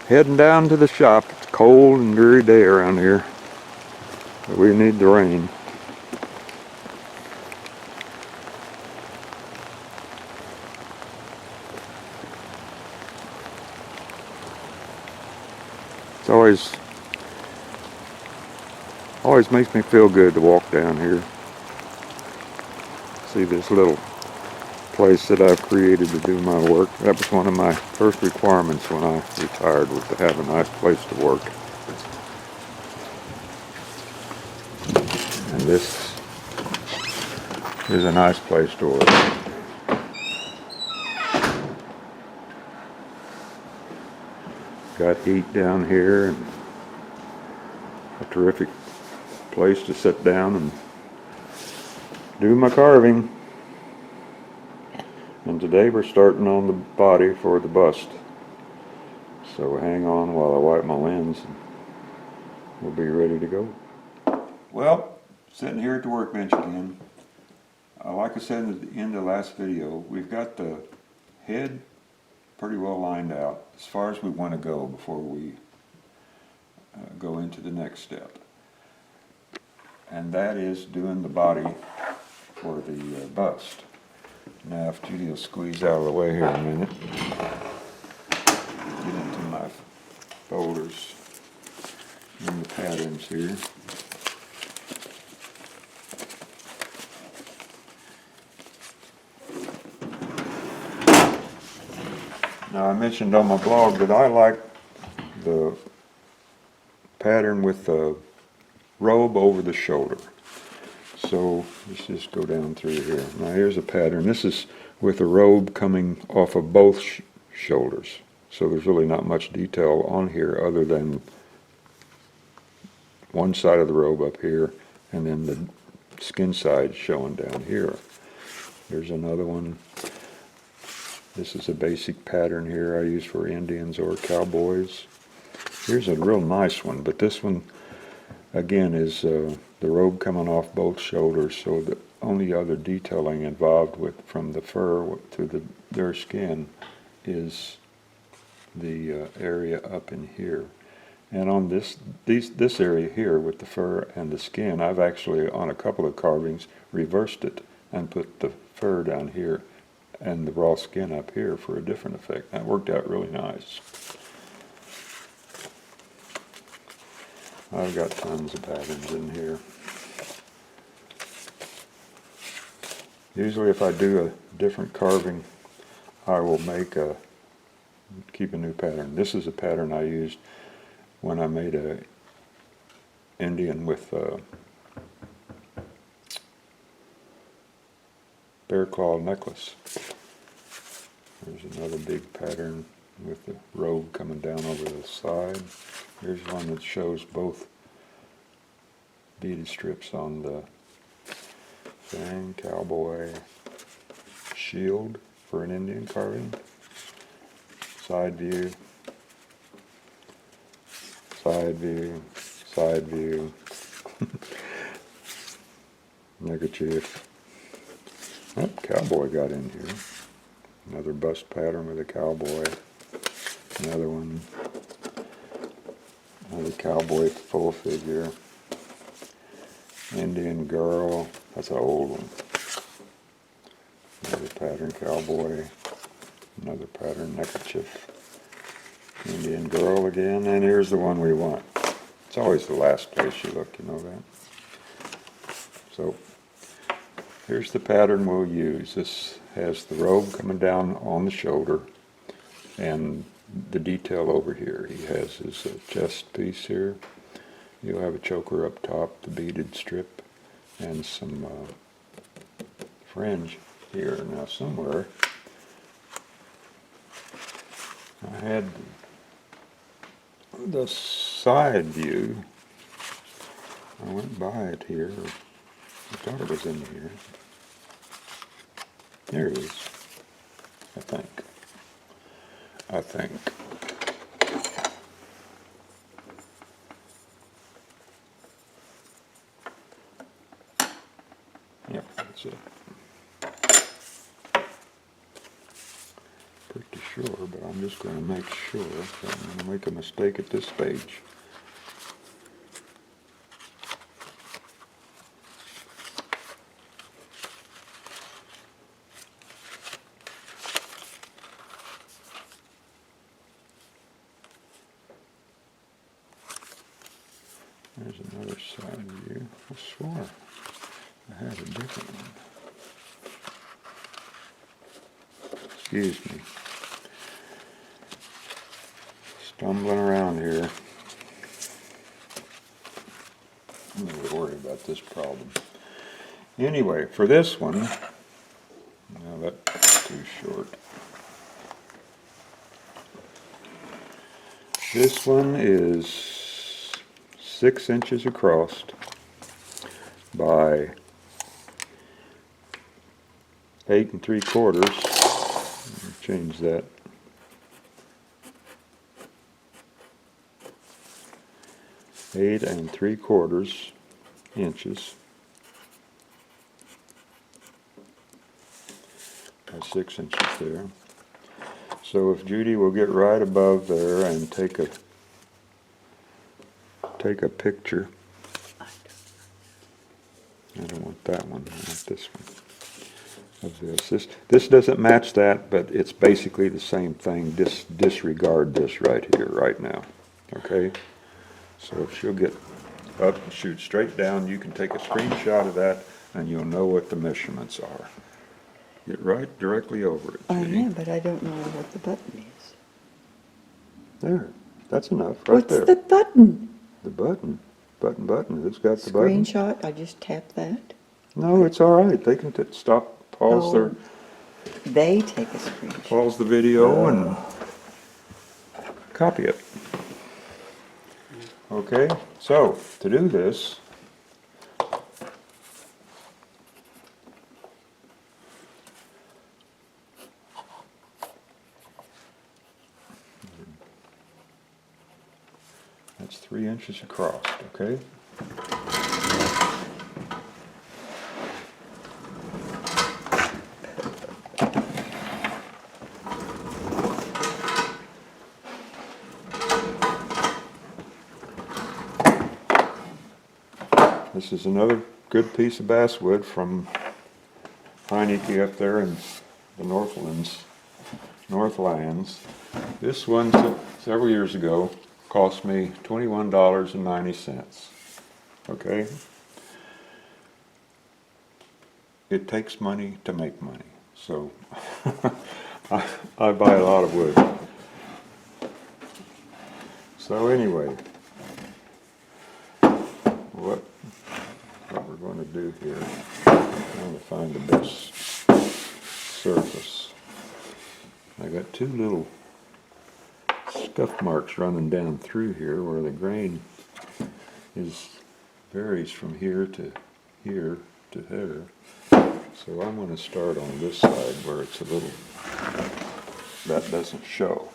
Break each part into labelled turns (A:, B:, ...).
A: Heading down to the shop. It's a cold and dreary day around here. But we need the rain. It's always makes me feel good to walk down here. See this little place that I've created to do my work. That was one of my first requirements when I retired, was to have a nice place to work. And this is a nice place to work. Got heat down here and a terrific place to sit down and do my carving. And today we're starting on the body for the bust. So hang on while I wipe my lens and we'll be ready to go. Well, sitting here at the workbench again. Like I said at the end of the last video, we've got the head pretty well lined out as far as we want to go before we go into the next step. And that is doing the body for the bust. Now if Judy will squeeze out of the way here a minute, get into my folders and the patterns here. Now I mentioned on my blog that I like the pattern with the robe over the shoulder. So let's just go down through here. Now here's a pattern. This is with a robe coming off of both shoulders. So there's really not much detail on here other than one side of the robe up here and then the skin side showing down here. Here's another one. This is a basic pattern here I use for Indians or cowboys. Here's a real nice one, but this one again is the robe coming off both shoulders, so the only other detailing involved with from the fur to their skin is the area up in here. And on this area here with the fur and the skin, I've actually on a couple of carvings reversed it and put the fur down here and the raw skin up here for a different effect. That worked out really nice. I've got tons of patterns in here. Usually if I do a different carving, I will keep a new pattern. This is a pattern I used when I made a Indian with a bear claw necklace. There's another big pattern with the robe coming down over the side. Here's one that shows both beaded strips on the thing, cowboy shield for an Indian carving. Side view, side view, side view, neckerchief. Oh, cowboy got in here. Another bust pattern with a cowboy. Another one. Another cowboy full figure. Indian girl. That's an old one. Another pattern cowboy. Another pattern neckerchief. Indian girl again. And here's the one we want. It's always the last place you look, you know that. So here's the pattern we'll use. This has the robe coming down on the shoulder and the detail over here. He has his chest piece here. You'll have a choker up top, the beaded strip, and some fringe here. Now somewhere I had the side view. I went by it here. I thought it was in here. There it is. I think. Yep, that's it. Pretty sure, but I'm just going to make sure. So I'm going to make a mistake at this stage. There's another side view. I swore I had a different one. Excuse me. Stumbling around here. I'm not worry about this problem. Anyway, for this one, now that's too short. This one is 6 inches across by 8 3/4. Change that. 8 3/4 inches by 6 inches there. So if Judy will get right above there and take a picture. I don't want that one. I want this one. Of this. This doesn't match that, but it's basically the same thing. Disregard this right here, right now. Okay? So if she'll get up and shoot straight down, you can take a screenshot of that and you'll know what the measurements are. Get right directly over it, Judy.
B: I am, but I don't know what the button is.
A: There. That's enough, right
B: What's
A: there.
B: the button?
A: The button. Button. It's got the button.
B: Screenshot, I just tap that.
A: No, it's all right. They can pause their...
B: They take a screenshot.
A: Pause the video and copy it. Okay, so to do this, that's 3 inches across, okay? This is another good piece of basswood from Heineke up there in the Northlands. This one, several years ago, cost me $21.90. Okay? It takes money to make money. So, I buy a lot of wood. So anyway, what we're going to do here, I'm trying to find the best surface. I got 2 little scuff marks running down through here where the grain varies from here to there. So I'm going to start on this side where it's a little, that doesn't show.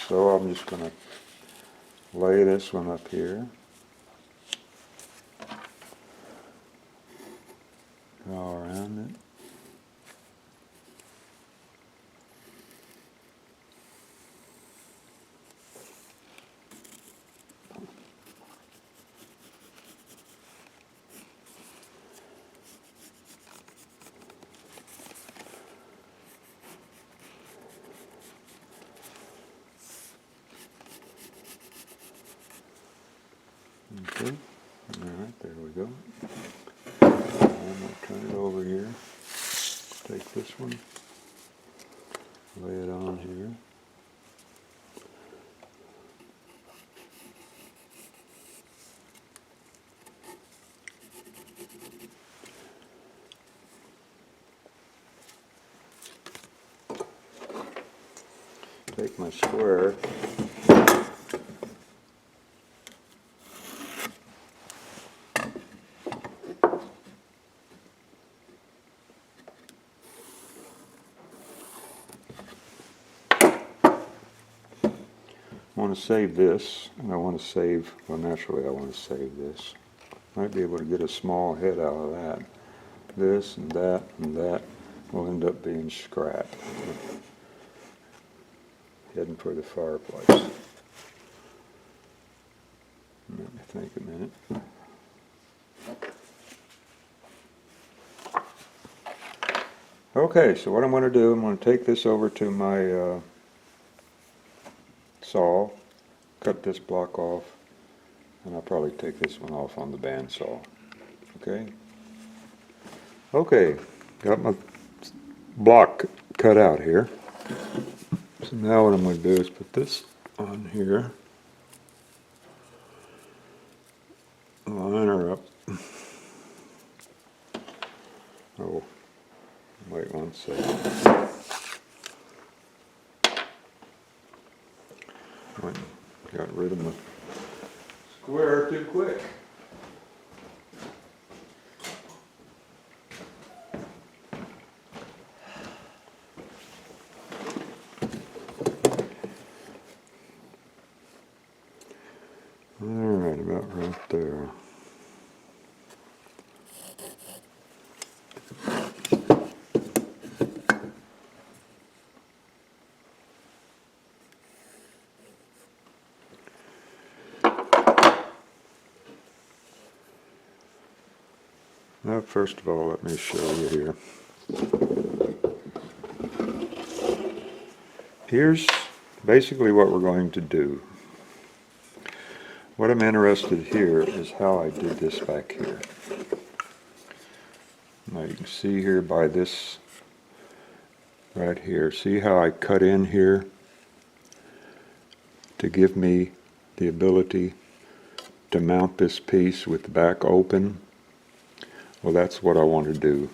A: So I'm just going to lay this one up here. Draw around it. Okay, all right, there we go. I'm going to turn it over here. Take this one, lay it on here. Take my square. I want to save this, and I want to save, well naturally I want to save this. Might be able to get a small head out of that. This and that will end up being scrap. heading for the fireplace. Let me think a minute. Okay, so what I'm going to do, I'm going to take this over to my saw, cut this block off, and I'll probably take this one off on the bandsaw. Okay? Okay, got my block cut out here. So now what I'm going to do is put this on here, line her up. Oh, wait 1 second. Got rid of my square too quick. All right, about right there. Now, first of all, let me show you here. Here's basically what we're going to do. What I'm interested here is how I did this back here. Now you can see here by this right here, see how I cut in here to give me the ability to mount this piece with the back open. Well, that's what I want to do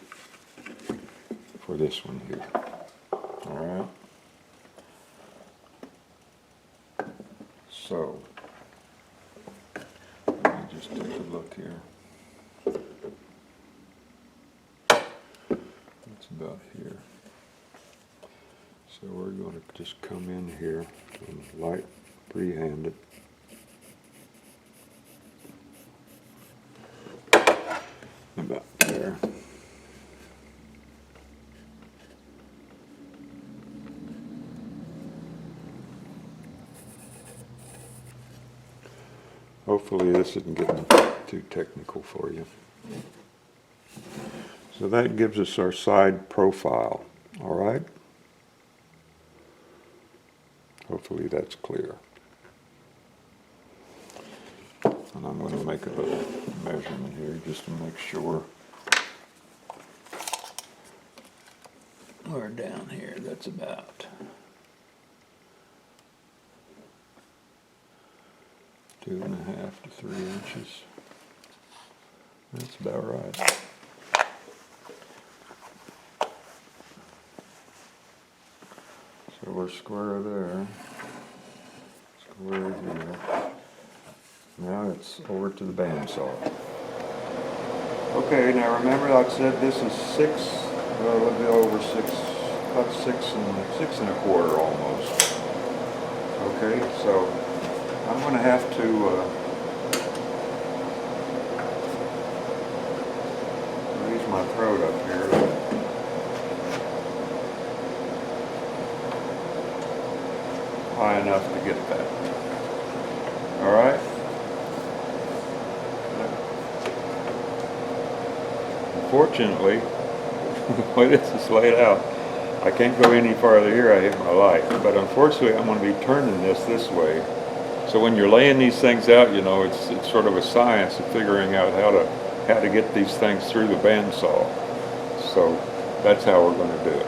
A: for this one here. All right. So, let me just take a look here. That's about here. So we're going to just come in here and light freehand it. About there. Hopefully this isn't getting too technical for you. So that gives us our side profile, all right? Hopefully that's clear. And I'm going to make a little measurement here just to make sure. We're down here, that's about 2.5 to 3 inches. That's about right. So we're square there, square here. Now it's over to the bandsaw. Okay, now remember I said this is 6, well, a little bit over 6, about 6 and a quarter almost. Okay, so I'm going to have to raise my throat up here. High enough to get that. All right. Unfortunately, the way this is laid out, I can't go any farther here. I hit my light. But unfortunately, I'm going to be turning this way. So when you're laying these things out, you know, it's sort of a science of figuring out how to get these things through the bandsaw. So that's how we're going to do it.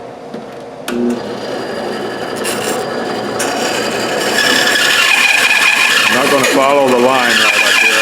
A: I'm not going to follow the line right up here.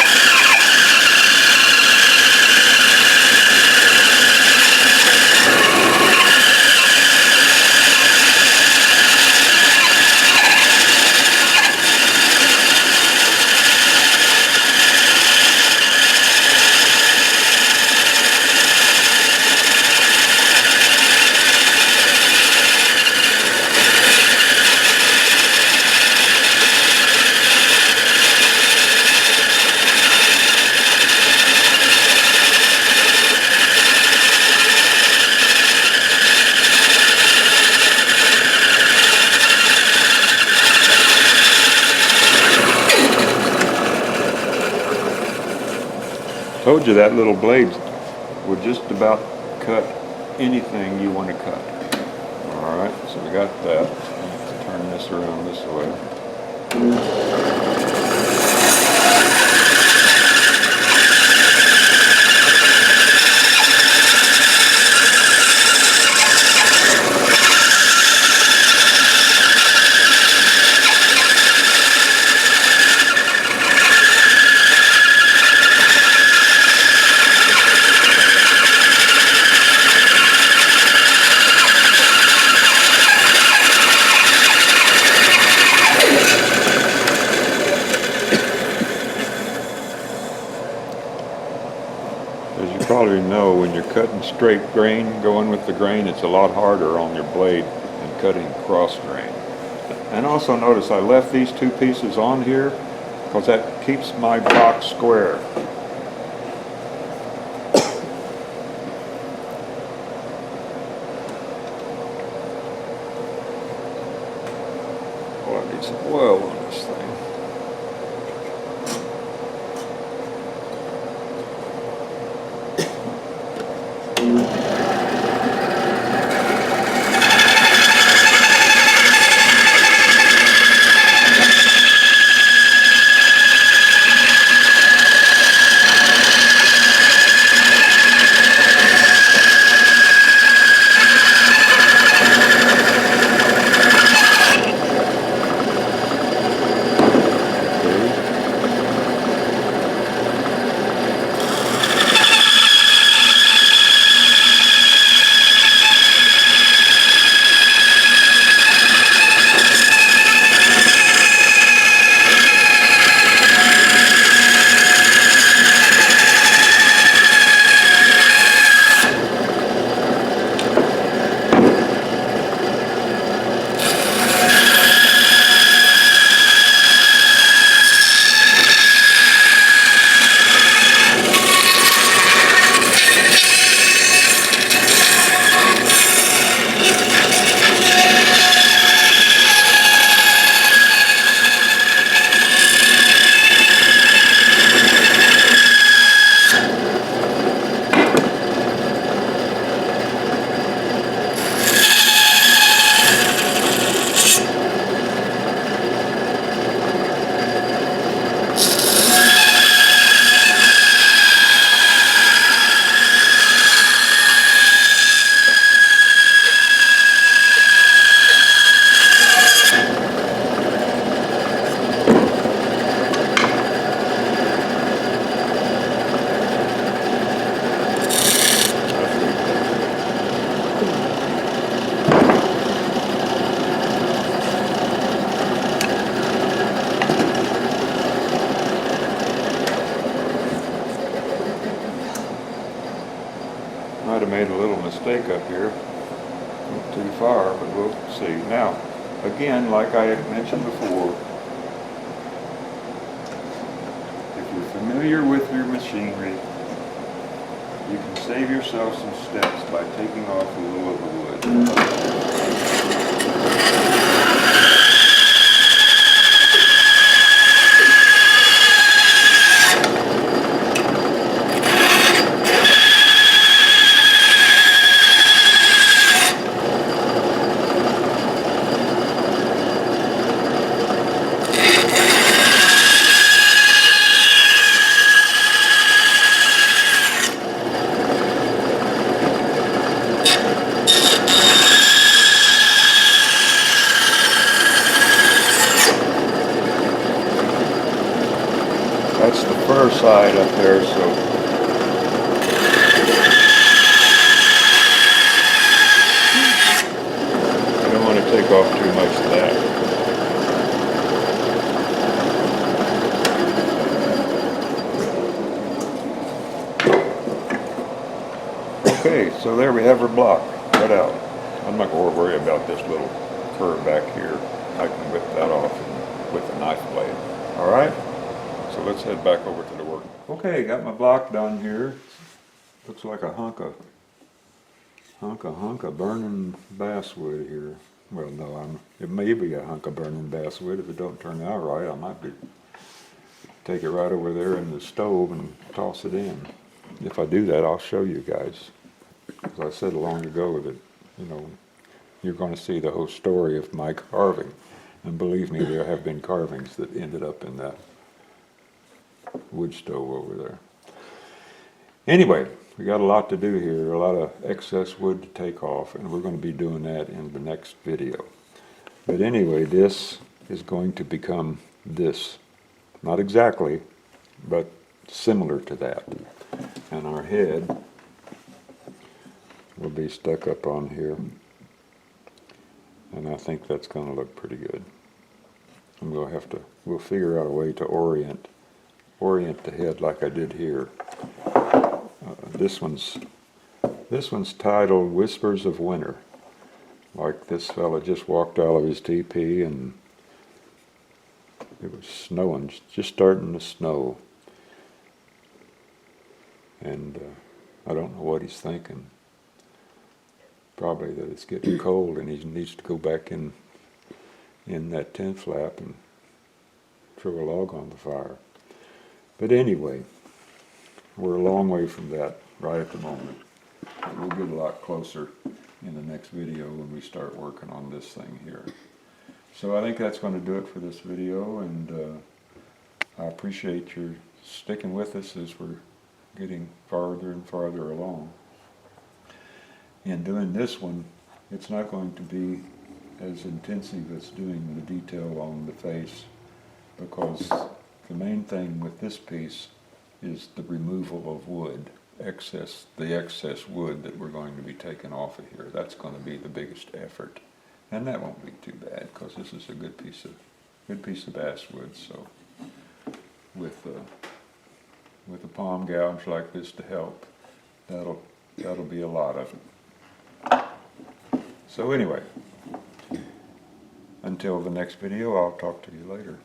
A: Told you that little blade would just about cut anything you want to cut. All right, so we got that. Let's turn this around this way. As you probably know, when you're cutting straight grain, going with the grain, it's a lot harder on your blade than cutting cross grain. And also notice I left these two pieces on here because that keeps my block square. Oh, I need some oil on this thing. Might have made a little mistake up here. Went too far, but we'll see. Now, again, like I had mentioned before, if you're familiar with your machinery, you can save yourself some steps by taking off a little of the wood. That's the fur side up there, so I don't want to take off too much of that. Okay, so there we have her block cut out. I'm not going to worry about this little curve back here. I can whip that off with a knife blade. All right? So let's head back over to the work. Okay, got my block done here. Looks like a hunk of burning basswood here. Well, no, it may be a hunk of burning basswood. If it don't turn out right, I might be take it right over there in the stove and toss it in. If I do that, I'll show you guys. As I said long ago that, you know, you're going to see the whole story of my carving. And believe me, there have been carvings that ended up in that wood stove over there. Anyway, we got a lot to do here, a lot of excess wood to take off, and we're going to be doing that in the next video. But anyway, this is going to become this. Not exactly, but similar to that. And our head will be stuck up on here. And I think that's going to look pretty good. I'm going to have to, we'll figure out a way to orient the head like I did here. This one's titled Whispers of Winter. Like this fella just walked out of his teepee and it was snowing, just starting to snow. And I don't know what he's thinking. Probably that it's getting cold and he needs to go back in that tent flap and throw a log on the fire. But anyway, we're a long way from that right at the moment. We'll get a lot closer in the next video when we start working on this thing here. So I think that's going to do it for this video, and I appreciate your sticking with us as we're getting farther and farther along. In doing this one, it's not going to be as intensive as doing the detail on the face, because the main thing with this piece is the removal of wood, the excess wood that we're going to be taking off of here. That's going to be the biggest effort, and that won't be too bad because this is a good piece of basswood. So with a palm gouge like this to help, that'll be a lot of it. So anyway, until the next video, I'll talk to you later.